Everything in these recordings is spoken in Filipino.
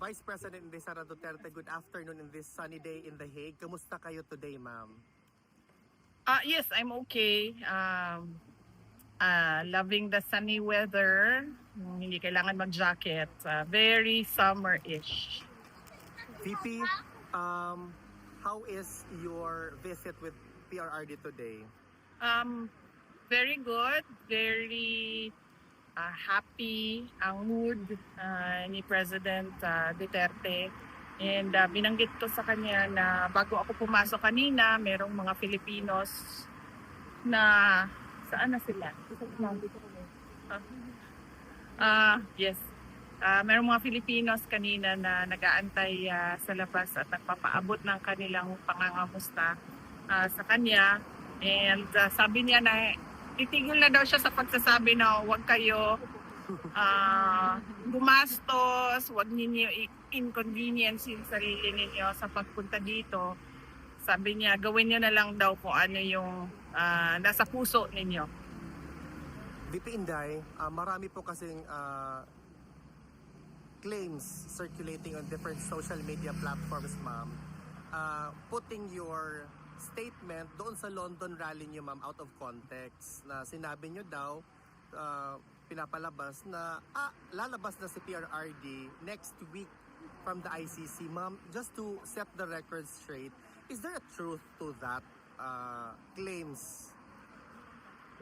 Vice President Inday Sara Duterte, good afternoon in this sunny day in The Hague. Kamusta kayo today, ma'am? Yes, I'm okay. Loving the sunny weather. Hindi kailangan mag-jacket. Very summer-ish. VP, how is your visit with PRRD today? Um, Very good. Very happy ang mood ni President Duterte. And binanggit ko sa kanya na bago ako pumasok kanina, merong mga Filipinos na saan na sila? Yes. Merong mga Filipinos kanina na nag-aantay sa labas at nagpapaabot ng kanilang pangangamusta sa kanya. And sabi niya na titigil na daw siya sa pagsasabi na huwag kayo gumastos, huwag ninyo inconvenience yung sarili ninyo sa pagpunta dito. Sabi niya, gawin niyo na lang daw kung ano yung nasa puso ninyo. VP Inday, marami po kasing claims circulating on different social media platforms, ma'am, putting your statement doon sa London rally niyo, ma'am, out of context, na sinabi niyo daw, pinapalabas na lalabas na si PRRD next week from the ICC. Ma'am, just to set the record straight, is there a truth to that claims?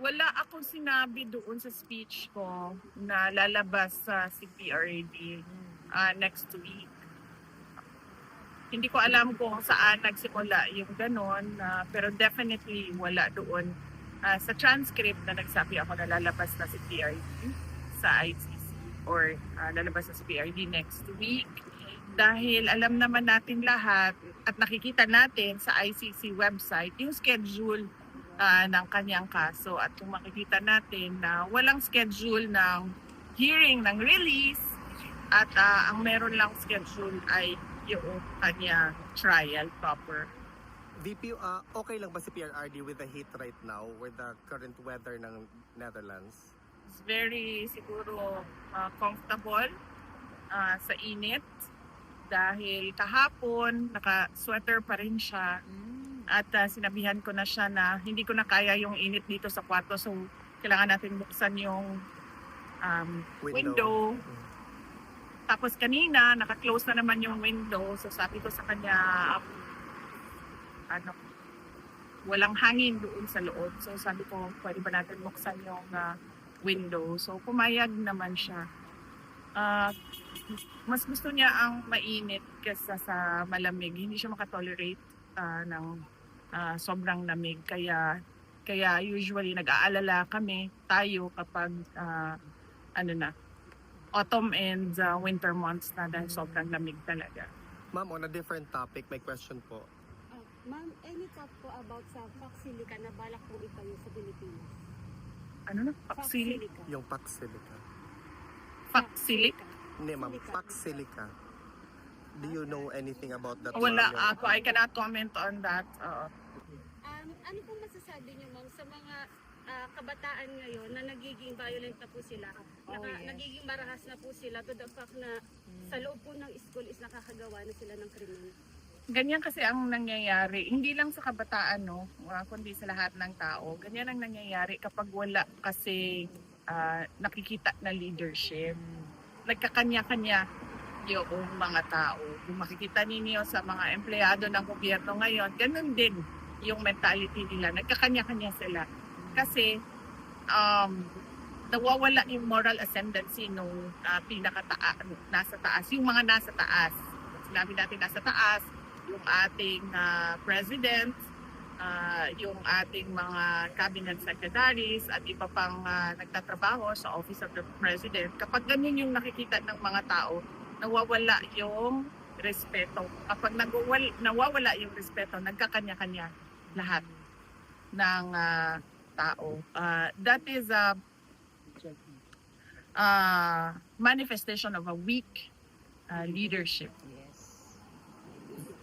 Wala akong sinabi doon sa speech ko na lalabas sa si PRD next week. Hindi ko alam kung saan nagsimula yung ganon, pero definitely wala doon sa transcript na nagsabi ako na lalabas na si PRD sa ICC or lalabas na si PRD next week. Dahil alam naman natin lahat at nakikita natin sa ICC website yung schedule ng kanyang kaso, at kung makikita natin na walang schedule ng hearing ng release at ang meron lang schedule ay yung kanyang trial proper. VP, okay lang ba si PRRD with the heat right now, with the current weather ng Netherlands? It's very siguro comfortable sa init dahil kahapon naka-sweater pa rin siya. At sinabihan ko na siya na hindi ko na kaya yung init dito sa kwarto, so kailangan natin buksan yung window. Tapos kanina, naka-close na naman yung window, so sabi ko sa kanya, walang hangin doon sa loob. So sabi ko, pwede ba natin buksan yung window? So pumayag naman siya. Mas gusto niya ang mainit kaysa sa malamig. Hindi siya makatolerate ng sobrang lamig. Kaya usually nag-aalala tayo kapag autumn and winter months na dahil sobrang lamig talaga. Ma'am, on a different topic, may question po. Ma'am, any thought po about sa Paxilica na balak pong itayo sa Pilipinas? Ano na? Paxilic? Yung Paxilica. Paxilic? Hindi, ma'am. Paxilica. Do you know anything about that? Wala ako. I cannot comment on that. Ano pong masasabi niyo, ma'am, sa mga kabataan ngayon na nagiging violent na po sila? Nagiging marahas na po sila to the fact na sa loob po ng school is nakakagawa na sila ng krimen. Ganyan kasi ang nangyayari. Hindi lang sa kabataan, no? Kundi sa lahat ng tao. Ganyan ang nangyayari kapag wala kasi nakikita na leadership. Nagkakanya-kanya yung mga tao. Kung makikita ninyo sa mga empleyado ng gobyerno ngayon, ganun din yung mentality nila. Nagkakanya-kanya sila. Kasi nawawala yung moral ascendancy nung nasa taas. Yung mga nasa taas. Sinabi natin nasa taas, yung ating president, yung ating mga cabinet secretaries at iba pang nagtatrabaho sa Office of the President. Kapag ganyan yung nakikita ng mga tao, nawawala yung respeto. Kapag nawawala yung respeto, nagkakanya-kanya lahat ng tao. That is a manifestation of a weak leadership.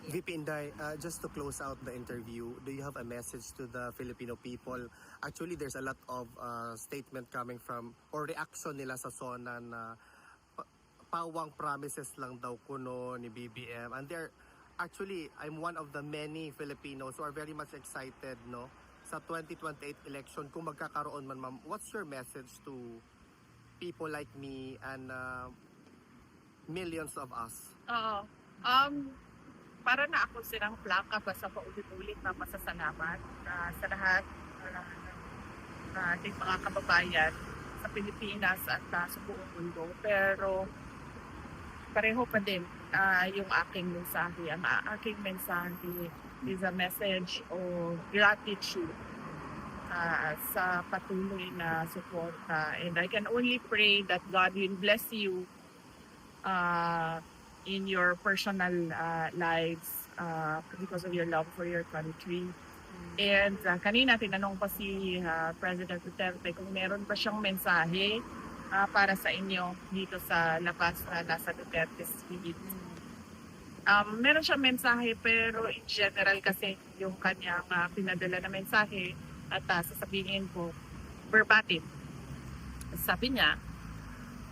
VP Inday, just to close out the interview, do you have a message to the Filipino people? Actually, there's a lot of statement coming from, or reaction nila sa SONA na pawang promises lang daw kuno ni BBM. And actually, I'm one of the many Filipinos who are very much excited, no, sa 2028 election kung magkakaroon man, ma'am. What's your message to people like me and millions of us? Oo. Para na ako silang plaka basta paulit-ulit na masasalamat sa lahat ng ating mga kababayan sa Pilipinas at sa buong mundo. Pero pareho pa din yung aking mensahe. Ang aking mensahe is a message of gratitude sa patuloy na suporta. And I can only pray that God will bless you in your personal lives because of your love for your country. And kanina tinanong pa si President Duterte kung meron pa siyang mensahe para sa inyo dito sa labas na nasa Duterte Street. Meron siyang mensahe pero in general kasi yung kanyang pinadala na mensahe at sasabihin ko verbatim. Sabi niya,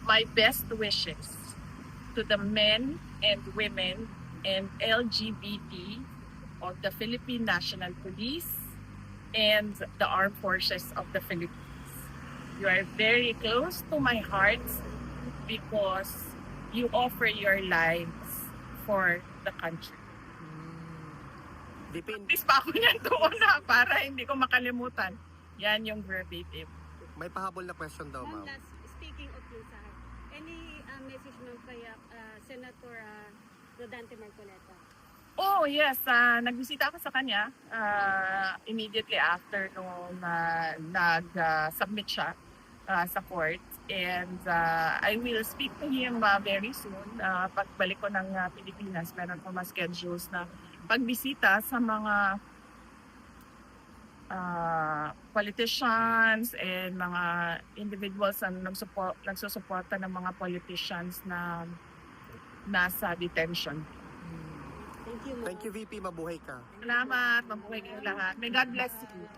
my best wishes to the men and women and LGBT of the Philippine National Police and the Armed Forces of the Philippines. You are very close to my heart because you offer your lives for the country. Practice pa ako niyan doon para hindi ko makalimutan. Yan yung verbatim. May pahabol na question daw, Ma'am, ma'am. last, speaking of mensahe, any message ma'am kaya Senator Rodante Marcoleta? Oh, yes. Nagbisita ako sa kanya immediately after nung nag-submit siya sa court. And I will speak to him very soon. Pagbalik ko ng Pilipinas, meron ko mga schedules na pagbisita sa mga politicians and mga individuals na nagsusuporta ng mga politicians na nasa detention. Thank you, ma'am. Thank you, VP. Mabuhay ka. Salamat, mabuhay kayo lahat. May God bless you.